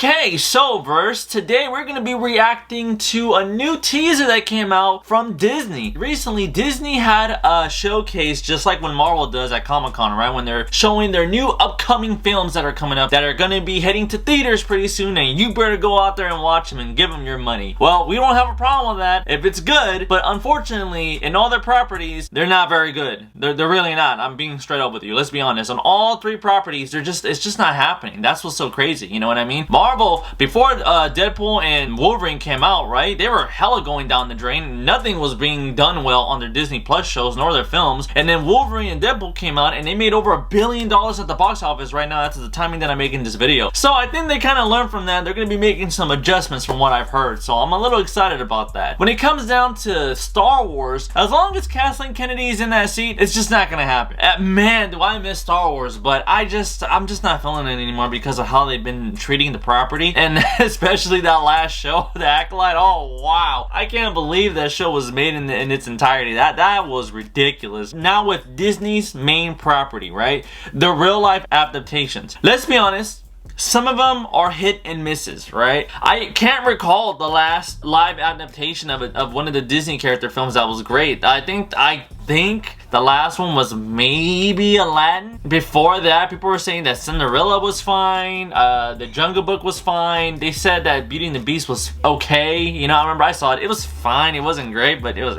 Okay, so Verse, today we're going to be reacting to a new teaser that came out from Disney. Recently, Disney had a showcase just like when Marvel does at Comic-Con, right? When they're showing their new upcoming films that are coming up that are going to be heading to theaters pretty soon, and you better go out there and watch them and give them your money. Well, we don't have a problem with that if it's good, but unfortunately, in all their properties, they're not very good. They're really not. I'm being straight up with you. Let's be honest. On all three properties, it's just not happening. That's what's so crazy. You know what I mean? Marvel, before Deadpool and Wolverine came out, right? They were hella going down the drain. Nothing was being done well on their Disney Plus shows nor their films. And then Wolverine and Deadpool came out and they made over $1 billion at the box office right now. That's the timing that I'm making this video. So I think they kind of learned from that. They're going to be making some adjustments from what I've heard. So I'm a little excited about that. When it comes down to Star Wars, as long as Kathleen Kennedy is in that seat, it's just not going to happen. Man, do I miss Star Wars, but I'm just not feeling it anymore because of how they've been treating the property, and especially that last show, The Acolyte. Oh wow, I can't believe that show was made in its entirety. That was ridiculous. Now with Disney's main property, right, the real life adaptations, let's be honest, some of them are hit and misses, right? I can't recall the last live adaptation of one of the Disney character films that was great. I think the last one was maybe Aladdin. Before that, people were saying that Cinderella was fine, the Jungle Book was fine. They said that Beauty and the Beast was okay. You know, I remember I saw it. It was fine. It wasn't great, but it was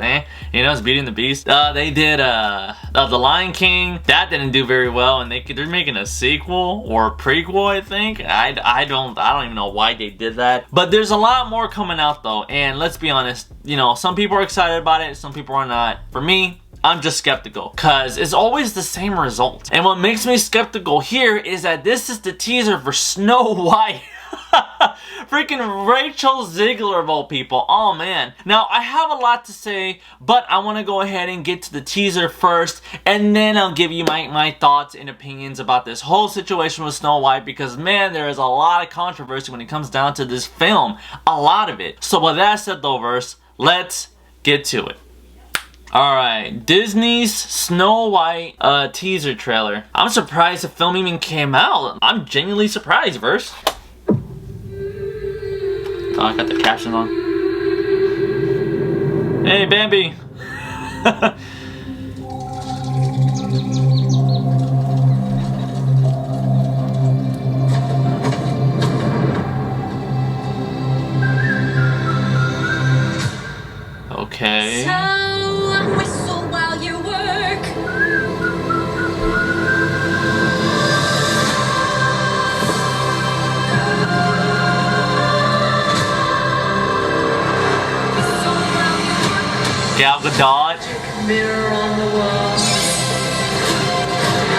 You know, it's Beauty and the Beast. They did The Lion King. That didn't do very well, and they're making a sequel or a prequel, I think. I don't even know why they did that. But there's a lot more coming out though, and let's be honest, you know, some people are excited about it, some people are not. For me, I'm just skeptical because it's always the same result. And what makes me skeptical here is that this is the teaser for Snow White. Freaking Rachel Zegler of all people. Oh man. Now I have a lot to say, but I want to go ahead and get to the teaser first, and then I'll give you my thoughts and opinions about this whole situation with Snow White, because man, there is a lot of controversy when it comes down to this film. A lot of it. So with that said though, Verse, let's get to it. Alright, Disney's Snow White teaser trailer. I'm surprised the film even came out. I'm genuinely surprised, Verse. Oh, I got the captions on. Hey, Bambi! Okay. So, whistle while you work. Gal Gadot. Mirror on the wall.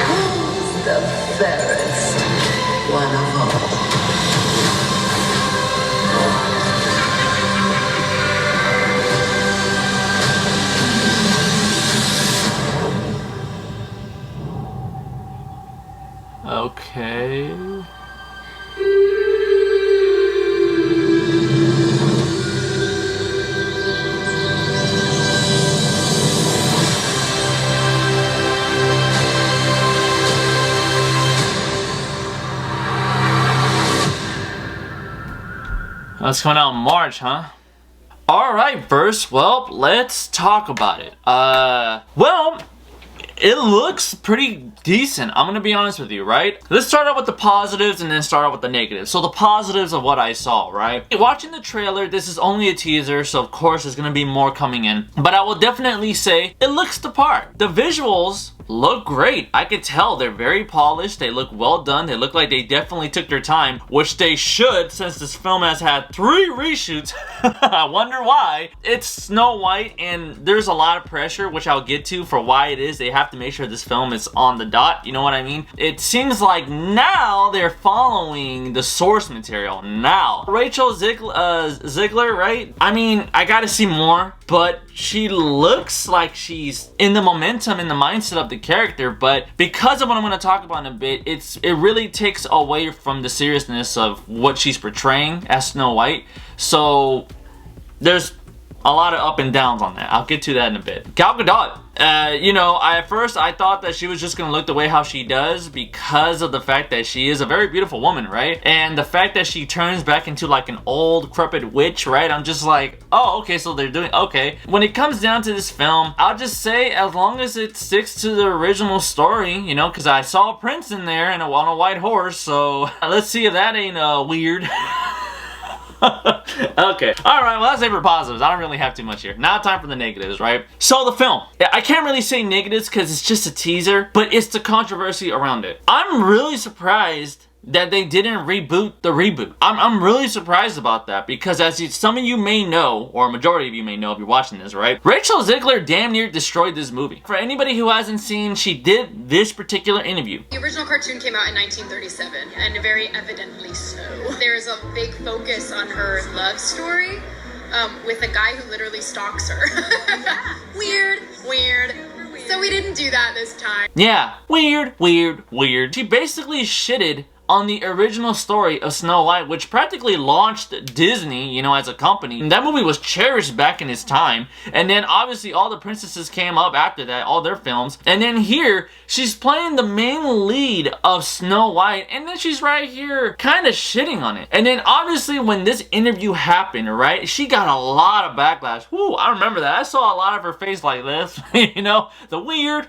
Who's the fairest one of all? Okay. That's coming out in March, huh? Alright, Verse, well, let's talk about it. Well, it looks pretty decent. I'm gonna be honest with you, right? Let's start out with the positives and then start out with the negatives. So the positives of what I saw, right? Watching the trailer, this is only a teaser, so of course there's gonna be more coming in. But I will definitely say it looks the part. The visuals look great. I could tell they're very polished. They look well done. They look like they definitely took their time, which they should, since this film has had 3 reshoots. I wonder why. It's Snow White, and there's a lot of pressure, which I'll get to, for why it is they have to make sure this film is on the dot. You know what I mean? It seems like now they're following the source material. Now, Rachel Zegler, right? I mean, I gotta see more, but she looks like she's in the momentum, in the mindset of the character. But because of what I'm going to talk about in a bit, it really takes away from the seriousness of what she's portraying as Snow White. So there's a lot of up and downs on that. I'll get to that in a bit. Gal Gadot. You know, at first I thought that she was just gonna look the way how she does because of the fact that she is a very beautiful woman, right? And the fact that she turns back into like an old, decrepit witch, right? I'm just like, oh, okay, so they're doing, okay. When it comes down to this film, I'll just say as long as it sticks to the original story, you know, because I saw Prince in there and on a white horse, so let's see if that ain't weird. Okay. Alright, well that's it for positives. I don't really have too much here. Now time for the negatives, right? So the film. I can't really say negatives because it's just a teaser, but it's the controversy around it. I'm really surprised that they didn't reboot the reboot. I'm really surprised about that because as some of you may know, or a majority of you may know if you're watching this, right? Rachel Zegler damn near destroyed this movie. For anybody who hasn't seen, she did this particular interview. The original cartoon came out in 1937, and very evidently so. There's a big focus on her love story with a guy who literally stalks her. Weird. So we didn't do that this time. Yeah, weird. She basically shitted on the original story of Snow White, which practically launched Disney, you know, as a company. And that movie was cherished back in its time. And then obviously all the princesses came up after that, all their films. And then here, she's playing the main lead of Snow White, and then she's right here kind of shitting on it. And then obviously when this interview happened, right, she got a lot of backlash. Woo, I remember that. I saw a lot of her face like this, you know, the weird.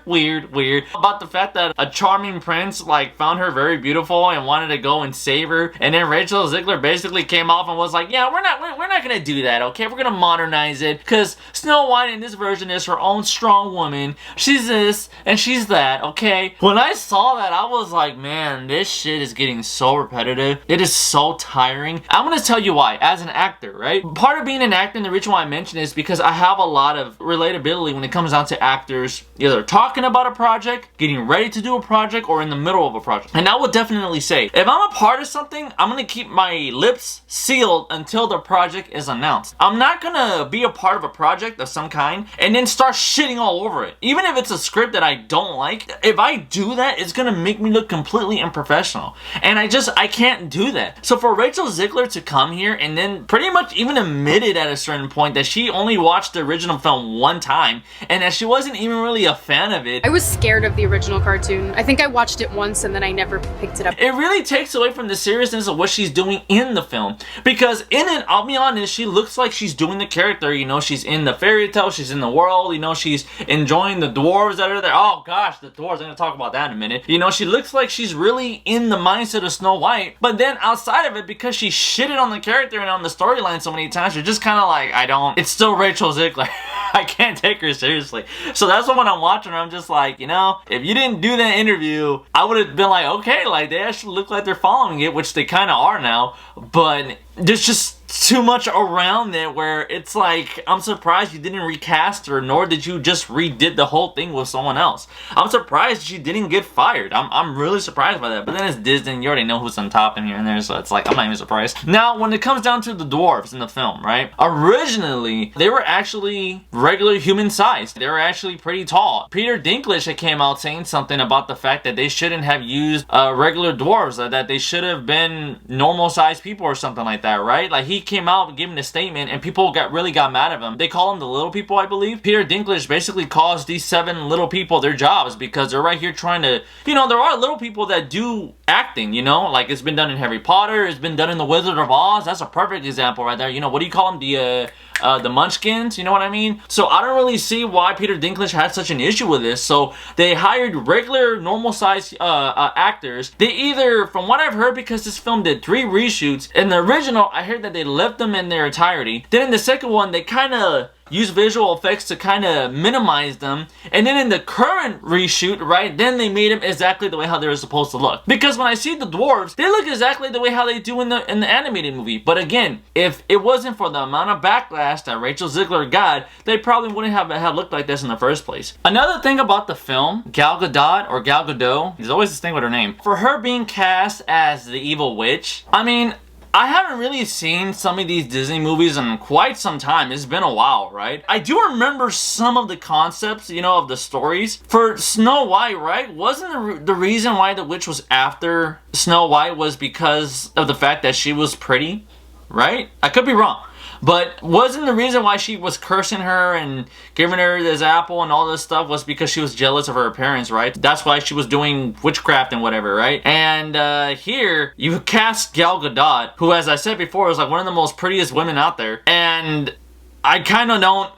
About the fact that a charming prince, like, found her very beautiful and wanted to go and save her, and then Rachel Zegler basically came off and was like, yeah, we're not gonna do that, okay? We're gonna modernize it, because Snow White in this version is her own strong woman. She's this, and she's that, okay? When I saw that, I was like, man, this shit is getting so repetitive. It is so tiring. I'm gonna tell you why, as an actor, right? Part of being an actor, and the reason why I mention is because I have a lot of relatability when it comes down to actors either talking about a project, getting ready to do a project, or in the middle of a project. And I will definitely say, if I'm a part of something, I'm gonna keep my lips sealed until the project is announced. I'm not gonna be a part of a project of some kind and then start shitting all over it. Even if it's a script that I don't like, if I do that, it's gonna make me look completely unprofessional. And I can't do that. So for Rachel Zegler to come here and then pretty much even admitted at a certain point that she only watched the original film one time and that she wasn't even really a fan of it. I was scared of the original cartoon. I think I watched it once and then I never picked it up. It really takes away from the seriousness of what she's doing in the film, because in it, I'll be honest, she looks like she's doing the character, you know, she's in the fairy tale, she's in the world, you know, she's enjoying the dwarves that are there. Oh gosh, the dwarves, I'm gonna talk about that in a minute. You know, she looks like she's really in the mindset of Snow White, but then outside of it, because she shitted on the character and on the storyline so many times, you're just kind of like, it's still Rachel Zegler. I can't take her seriously. So that's when I'm watching her, I'm just like, you know, if you didn't do that interview, I would have been like, okay, like, they actually look like they're following it, which they kind of are now, but there's just too much around it where it's like, I'm surprised you didn't recast her, nor did you just redid the whole thing with someone else. I'm surprised she didn't get fired. I'm really surprised by that. But then it's Disney, you already know who's on top in here and there, so it's like, I'm not even surprised. Now, when it comes down to the dwarves in the film, right? Originally, they were actually regular human sized. They were actually pretty tall. Peter Dinklage had came out saying something about the fact that they shouldn't have used regular dwarves, that they should have been normal sized people or something like that, right? Like, he came out giving a statement and people really got mad at him. They call them the little people, I believe. Peter Dinklage basically calls these 7 little people their jobs because they're right here trying to, you know, there are little people that do acting, you know, like it's been done in Harry Potter, it's been done in The Wizard of Oz. That's a perfect example right there. You know, what do you call them? The Munchkins, you know what I mean? So I don't really see why Peter Dinklage had such an issue with this. So they hired regular, normal sized actors. They either, from what I've heard, because this film did 3 reshoots, in the original, I heard that they left them in their entirety. Then in the second one, they kind of use visual effects to kind of minimize them, and then in the current reshoot, right, then they made them exactly the way how they were supposed to look. Because when I see the dwarves, they look exactly the way how they do in the animated movie. But again, if it wasn't for the amount of backlash that Rachel Zegler got, they probably wouldn't have looked like this in the first place. Another thing about the film, Gal Gadot, or Gal Gadot, there's always this thing with her name, for her being cast as the evil witch, I mean, I haven't really seen some of these Disney movies in quite some time. It's been a while, right? I do remember some of the concepts, you know, of the stories. For Snow White, right? Wasn't the reason why the witch was after Snow White was because of the fact that she was pretty, right? I could be wrong. But wasn't the reason why she was cursing her and giving her this apple and all this stuff was because she was jealous of her appearance, right? That's why she was doing witchcraft and whatever, right? And here, you cast Gal Gadot, who, as I said before, is like one of the most prettiest women out there. And I kind of don't...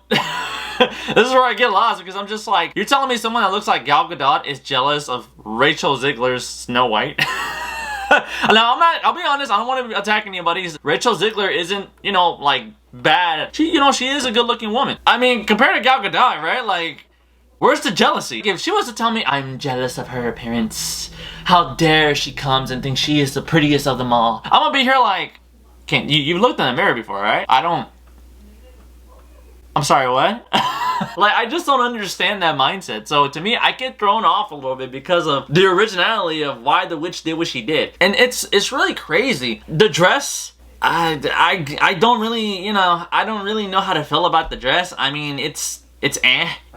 This is where I get lost, because I'm just like, you're telling me someone that looks like Gal Gadot is jealous of Rachel Zegler's Snow White? Now, I'll be honest, I don't want to attack anybody. Rachel Zegler isn't, you know, like, bad. She is a good looking woman. I mean, compared to Gal Gadot, right? Like, where's the jealousy? If she was to tell me, I'm jealous of her appearance, how dare she comes and thinks she is the prettiest of them all. I'm gonna be here like, you've looked in the mirror before, right? I'm sorry, what? Like, I just don't understand that mindset. So to me, I get thrown off a little bit because of the originality of why the witch did what she did. And it's really crazy. The dress, I don't really, you know, I don't really know how to feel about the dress. I mean, it's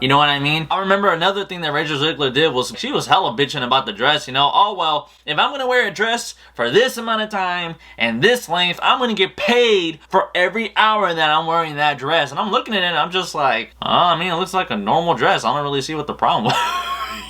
you know what I mean? I remember another thing that Rachel Zegler did was she was hella bitching about the dress, you know? Oh, well, if I'm gonna wear a dress for this amount of time and this length, I'm gonna get paid for every hour that I'm wearing that dress. And I'm looking at it and I'm just like, oh, I mean, it looks like a normal dress. I don't really see what the problem was.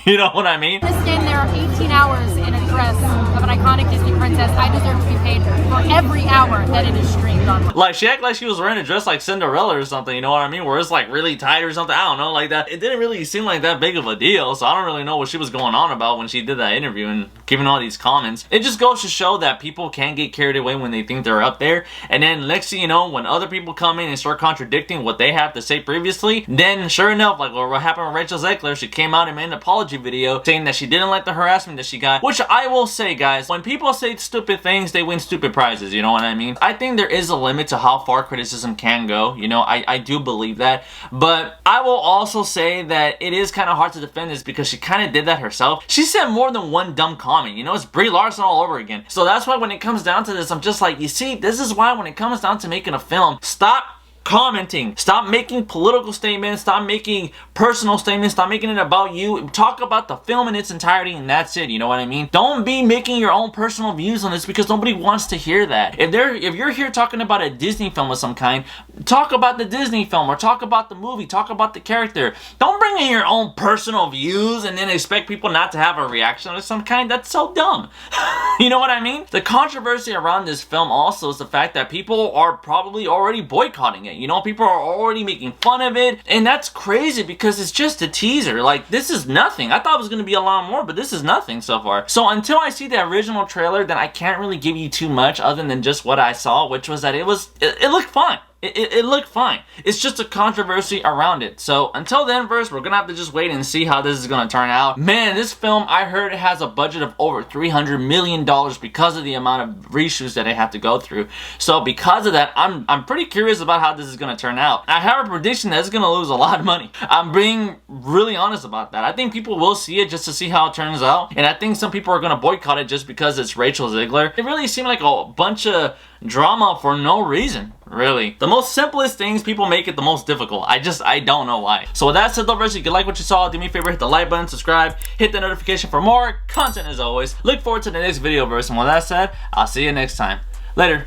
You know what I mean? To stand there 18 hours in a dress of an iconic Disney princess, I deserve to be paid for every hour that it is streamed on. Like, she acted like she was wearing a dress like Cinderella or something, you know what I mean? Where it's like really tight or something, I don't know, like that. It didn't really seem like that big of a deal, so I don't really know what she was going on about when she did that interview and giving all these comments. It just goes to show that people can get carried away when they think they're up there, and then next thing you know, when other people come in and start contradicting what they have to say previously, then sure enough, like what happened with Rachel Zegler, she came out and made an apology video saying that she didn't like the harassment that she got, which I will say, guys, when people say stupid things, they win stupid prizes, you know what I mean? I think there is a limit to how far criticism can go, you know, I do believe that, but I will also say that it is kind of hard to defend this because she kind of did that herself. She said more than one dumb comment, you know, it's Brie Larson all over again. So that's why when it comes down to this, I'm just like, you see, this is why when it comes down to making a film, stop commenting, stop making political statements, stop making personal statements, stop making it about you. Talk about the film in its entirety and that's it, you know what I mean? Don't be making your own personal views on this because nobody wants to hear that. If you're here talking about a Disney film of some kind, talk about the Disney film or talk about the movie, talk about the character. Don't bring in your own personal views and then expect people not to have a reaction of some kind. That's so dumb. You know what I mean? The controversy around this film also is the fact that people are probably already boycotting it. You know, people are already making fun of it, and that's crazy because it's just a teaser. Like, this is nothing. I thought it was going to be a lot more, but this is nothing so far. So until I see the original trailer, then I can't really give you too much other than just what I saw, which was that it looked fine. It looked fine. It's just a controversy around it. So until then, first, we're gonna have to just wait and see how this is gonna turn out. Man, this film, I heard it has a budget of over $300 million because of the amount of reshoots that they have to go through. So because of that, I'm pretty curious about how this is gonna turn out. I have a prediction that it's gonna lose a lot of money. I'm being really honest about that. I think people will see it just to see how it turns out, and I think some people are gonna boycott it just because it's Rachel Zegler. It really seemed like a bunch of drama for no reason, really. The most simplest things, people make it the most difficult. I don't know why. So with that said, though, if you like what you saw, do me a favor, hit the like button, subscribe, hit the notification for more content as always. Look forward to the next video verse, and with that said, I'll see you next time. Later.